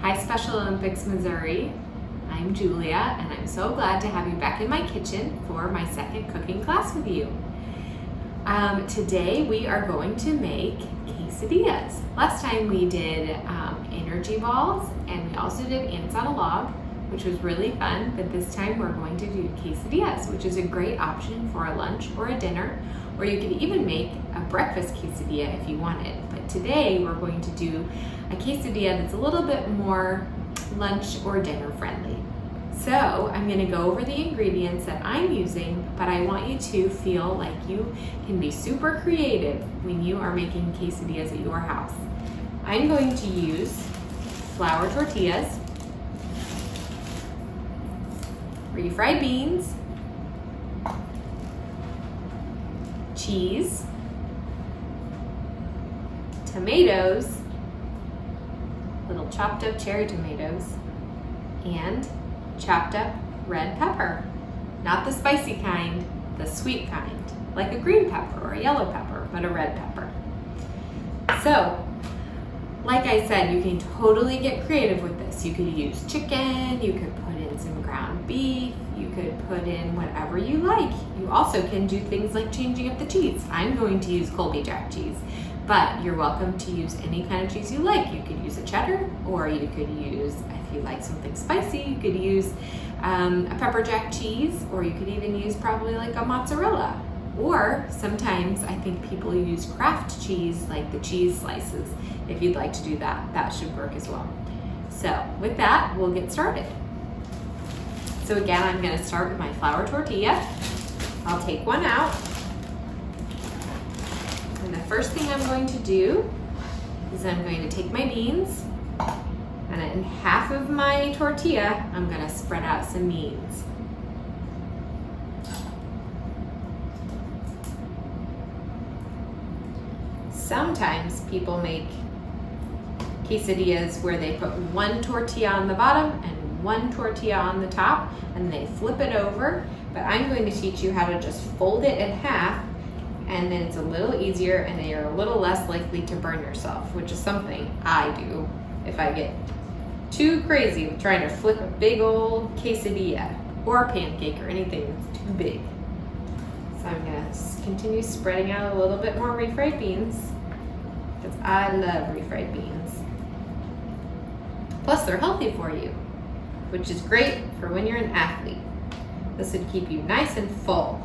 Hi Special Olympics, Missouri. I'm Julia, and I'm so glad to have you back in my kitchen for my second cooking class with you. Today we are going to make quesadillas. Last time we did energy balls, and we also did ants on a log, which was really fun, but this time we're going to do quesadillas, which is a great option for a lunch or a dinner, or you could even make a breakfast quesadilla if you wanted. But today we're going to do a quesadilla that's a little bit more lunch or dinner friendly. So I'm going to go over the ingredients that I'm using, but I want you to feel like you can be super creative when you are making quesadillas at your house. I'm going to use flour tortillas, refried beans, cheese, tomatoes, little chopped up cherry tomatoes, and chopped up red pepper. Not the spicy kind, the sweet kind, like a green pepper or a yellow pepper, but a red pepper. So, like I said, you can totally get creative with this. You could use chicken, you could put in some ground beef, you could put in whatever you like. You also can do things like changing up the cheese. I'm going to use Colby Jack cheese, but you're welcome to use any kind of cheese you like. You could use a cheddar, or you could use, if you like something spicy, you could use a pepper jack cheese, or you could even use probably like a mozzarella. Or sometimes I think people use Kraft cheese, like the cheese slices. If you'd like to do that, that should work as well. So with that, we'll get started. So again, I'm going to start with my flour tortilla. I'll take one out. And the first thing I'm going to do is I'm going to take my beans, and in half of my tortilla, I'm going to spread out some beans. Sometimes people make quesadillas where they put one tortilla on the bottom and one tortilla on the top, and they flip it over, but I'm going to teach you how to just fold it in half, and then it's a little easier and you're a little less likely to burn yourself, which is something I do if I get too crazy with trying to flip a big old quesadilla or a pancake or anything that's too big. So I'm going to continue spreading out a little bit more refried beans, because I love refried beans. Plus they're healthy for you, which is great for when you're an athlete. This would keep you nice and full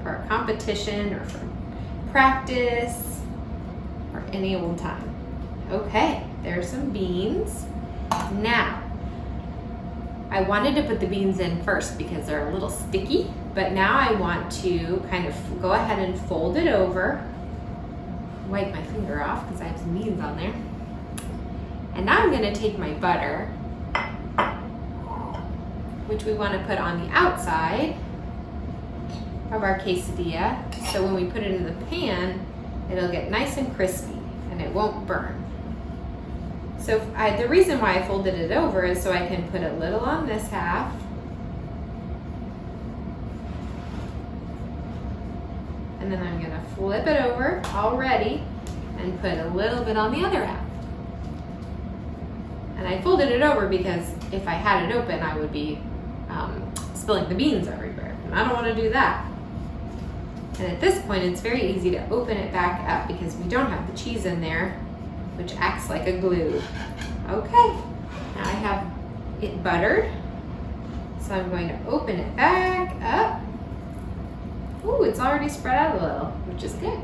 for a competition or for practice or any old time. Okay, there's some beans. Now, I wanted to put the beans in first because they're a little sticky, but now I want to kind of go ahead and fold it over, wipe my finger off because I have some beans on there. And now I'm going to take my butter, which we want to put on the outside of our quesadilla, so when we put it in the pan, it'll get nice and crispy and it won't burn. So the reason why I folded it over is so I can put a little on this half, and then I'm going to flip it over already and put a little bit on the other half. And I folded it over because if I had it open, I would be spilling the beans everywhere, and I don't want to do that. And at this point, it's very easy to open it back up because we don't have the cheese in there, which acts like a glue. Okay, now I have it buttered, so I'm going to open it back up. Ooh, it's already spread out a little, which is good.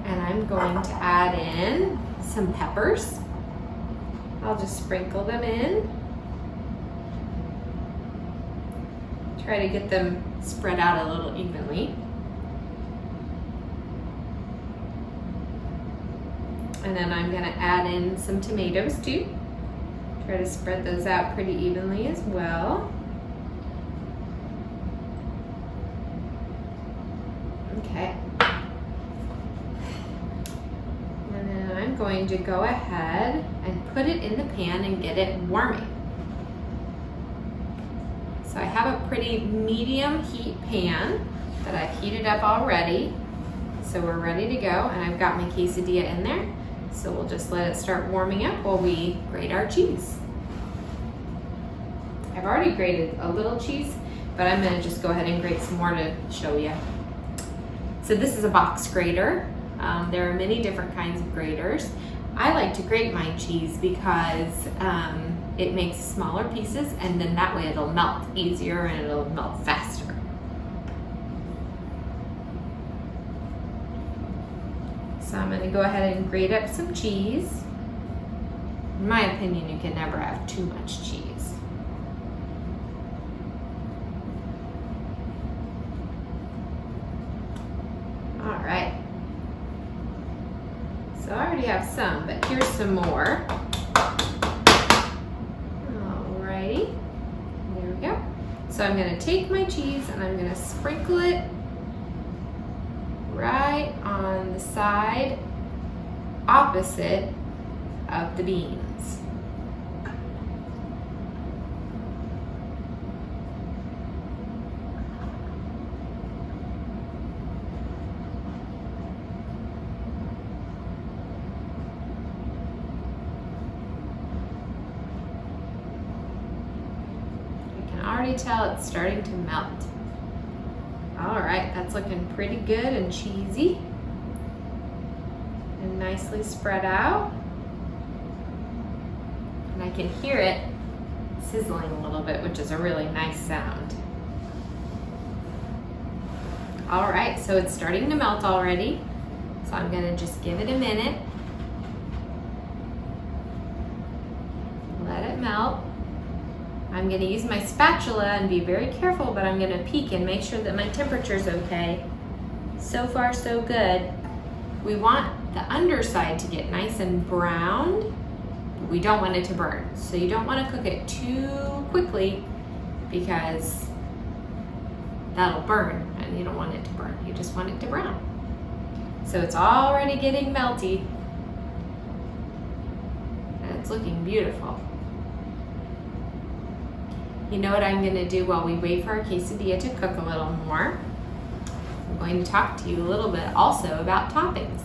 And I'm going to add in some peppers. I'll just sprinkle them in. Try to get them spread out a little evenly. And then I'm going to add in some tomatoes too. Try to spread those out pretty evenly as well. Okay. And then I'm going to go ahead and put it in the pan and get it warming. So I have a pretty medium heat pan that I've heated up already. So we're ready to go, and I've got my quesadilla in there. So we'll just let it start warming up while we grate our cheese. I've already grated a little cheese, but I'm gonna just go ahead and grate some more to show you. So this is a box grater. There are many different kinds of graters. I like to grate my cheese because it makes smaller pieces, and then that way it'll melt easier and it'll melt faster. So I'm going to go ahead and grate up some cheese. In my opinion, you can never have too much cheese. All right. So I already have some, but here's some more. Alrighty, there we go. So I'm gonna take my cheese and I'm gonna sprinkle it right on the side opposite of the beans. Already tell it's starting to melt. All right, that's looking pretty good and cheesy and nicely spread out. And I can hear it sizzling a little bit, which is a really nice sound. All right, so it's starting to melt already. So I'm gonna just give it a minute. Let it melt. I'm going to use my spatula and be very careful, but I'm going to peek and make sure that my temperature's okay. So far, so good. We want the underside to get nice and browned, but we don't want it to burn. So you don't want to cook it too quickly because that'll burn, and you don't want it to burn. You just want it to brown. So it's already getting melty, and it's looking beautiful. You know what I'm gonna do while we wait for our quesadilla to cook a little more? I'm going to talk to you a little bit also about toppings.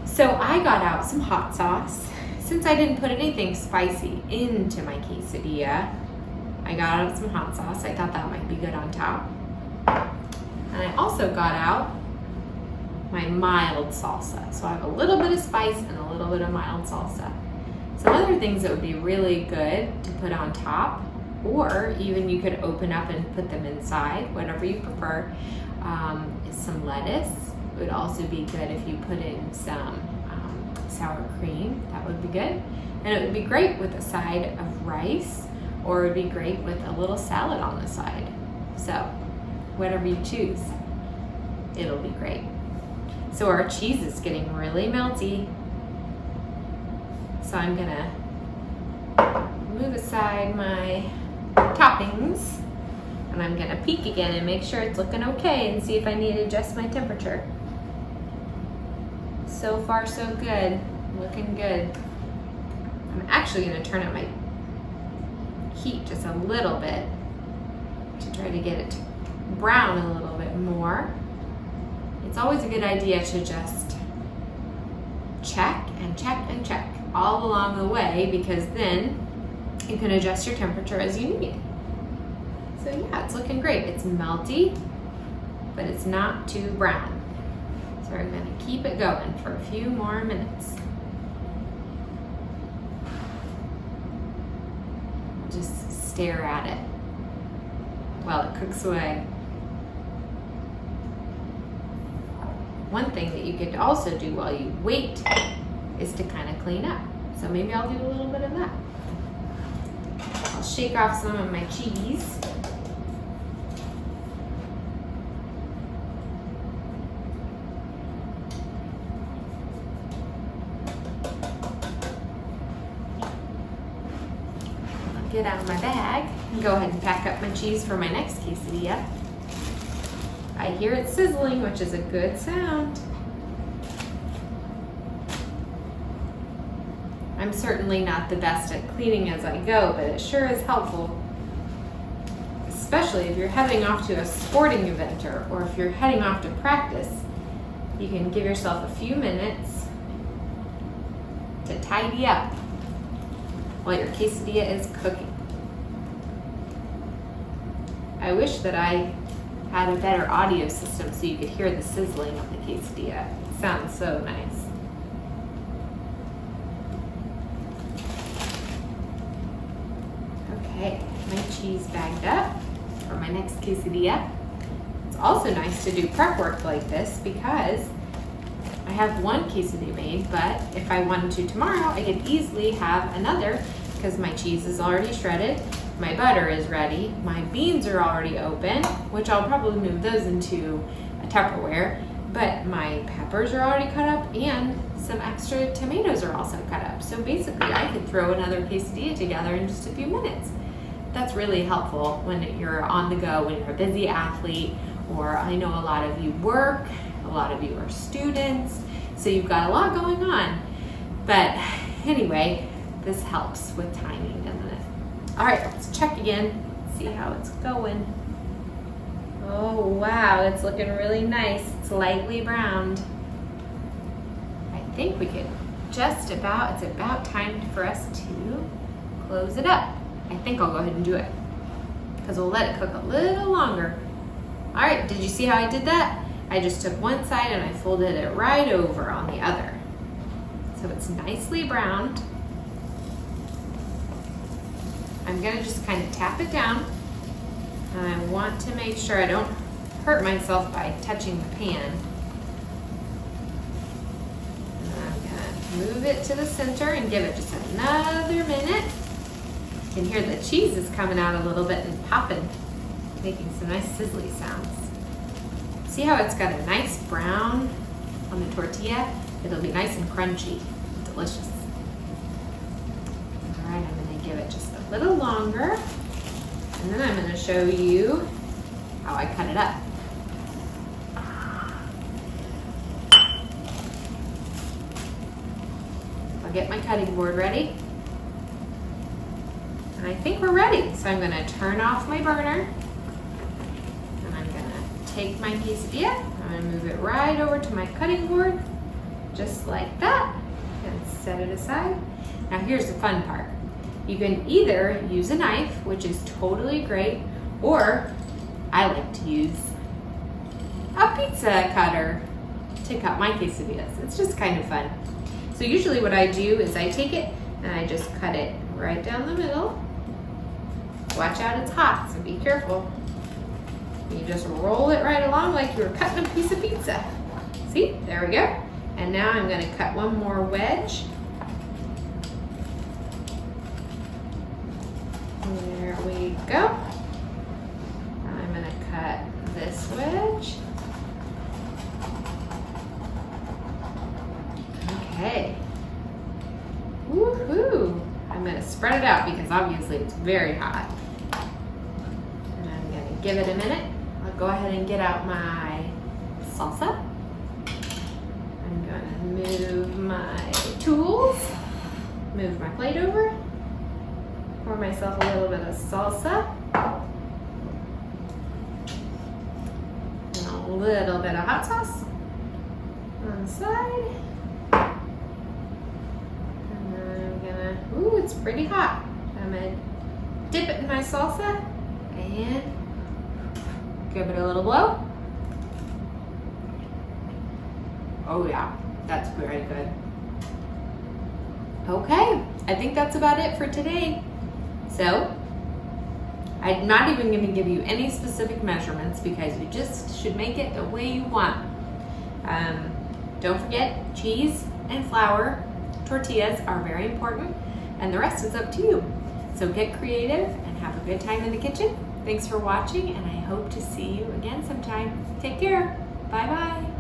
So I got out some hot sauce. Since I didn't put anything spicy into my quesadilla, I got out some hot sauce. I thought that might be good on top. And I also got out my mild salsa. So I have a little bit of spice and a little bit of mild salsa. Some other things that would be really good to put on top, or even you could open up and put them inside, whatever you prefer, is some lettuce. It would also be good if you put in some sour cream. That would be good. And it would be great with a side of rice, or it would be great with a little salad on the side. So whatever you choose, it'll be great. So our cheese is getting really melty. So I'm gonna move aside my toppings, and I'm gonna peek again and make sure it's looking okay and see if I need to adjust my temperature. So far, so good. Looking good. I'm actually gonna turn up my heat just a little bit to try to get it to brown a little bit more. It's always a good idea to just check and check and check all along the way, because then you can adjust your temperature as you need. So yeah, it's looking great. It's melty, but it's not too brown. So we're gonna keep it going for a few more minutes. Just stare at it while it cooks away. One thing that you could also do while you wait is to kind of clean up. So maybe I'll do a little bit of that. I'll shake off some of my cheese. I'll get out of my bag and go ahead and pack up my cheese for my next quesadilla. I hear it sizzling, which is a good sound. I'm certainly not the best at cleaning as I go, but it sure is helpful. Especially if you're heading off to a sporting event, or if you're heading off to practice, you can give yourself a few minutes to tidy up while your quesadilla is cooking. I wish that I had a better audio system so you could hear the sizzling of the quesadilla. It sounds so nice. Okay, my cheese bagged up for my next quesadilla. It's also nice to do prep work like this because I have one quesadilla made, but if I wanted to tomorrow, I could easily have another because my cheese is already shredded, my butter is ready, my beans are already open, which I'll probably move those into a Tupperware, but my peppers are already cut up and some extra tomatoes are also cut up. So basically I could throw another quesadilla together in just a few minutes. That's really helpful when you're on the go, when you're a busy athlete, or I know a lot of you work, a lot of you are students, so you've got a lot going on. But anyway, this helps with timing, doesn't it? All right, let's check again, see how it's going. Oh wow, it's looking really nice. It's lightly browned. I think we could it's about time for us to close it up. I think I'll go ahead and do it because we'll let it cook a little longer. All right, did you see how I did that? I just took one side and I folded it right over on the other. So it's nicely browned. I'm gonna just kind of tap it down. And I want to make sure I don't hurt myself by touching the pan. And I'm gonna move it to the center and give it just another minute. You can hear the cheese is coming out a little bit and popping, making some nice sizzly sounds. See how it's got a nice brown on the tortilla? It'll be nice and crunchy, and delicious. All right, I'm gonna give it just a little longer, and then I'm gonna show you how I cut it up. I'll get my cutting board ready. And I think we're ready. So I'm gonna turn off my burner and I'm gonna take my quesadilla, I'm gonna move it right over to my cutting board, just like that, and set it aside. Now here's the fun part. You can either use a knife, which is totally great, or I like to use a pizza cutter to cut my quesadillas. It's just kind of fun. So usually what I do is I take it and I just cut it right down the middle. Watch out, it's hot, so be careful. You just roll it right along like you were cutting a piece of pizza. See, there we go. And now I'm gonna cut one more wedge. There we go. I'm gonna cut this wedge. Okay. Woohoo! I'm gonna spread it out because obviously it's very hot. And I'm gonna give it a minute. I'll go ahead and get out my salsa. I'm gonna move my tools, move my plate over, pour myself a little bit of salsa, and a little bit of hot sauce on the side. Ooh, it's pretty hot. I'm gonna dip it in my salsa and give it a little blow. Oh yeah, that's very good. Okay, I think that's about it for today. So, I'm not even gonna give you any specific measurements because you just should make it the way you want. Don't forget, cheese and flour tortillas are very important, and the rest is up to you. So get creative and have a good time in the kitchen. Thanks for watching, and I hope to see you again sometime. Take care. Bye-bye.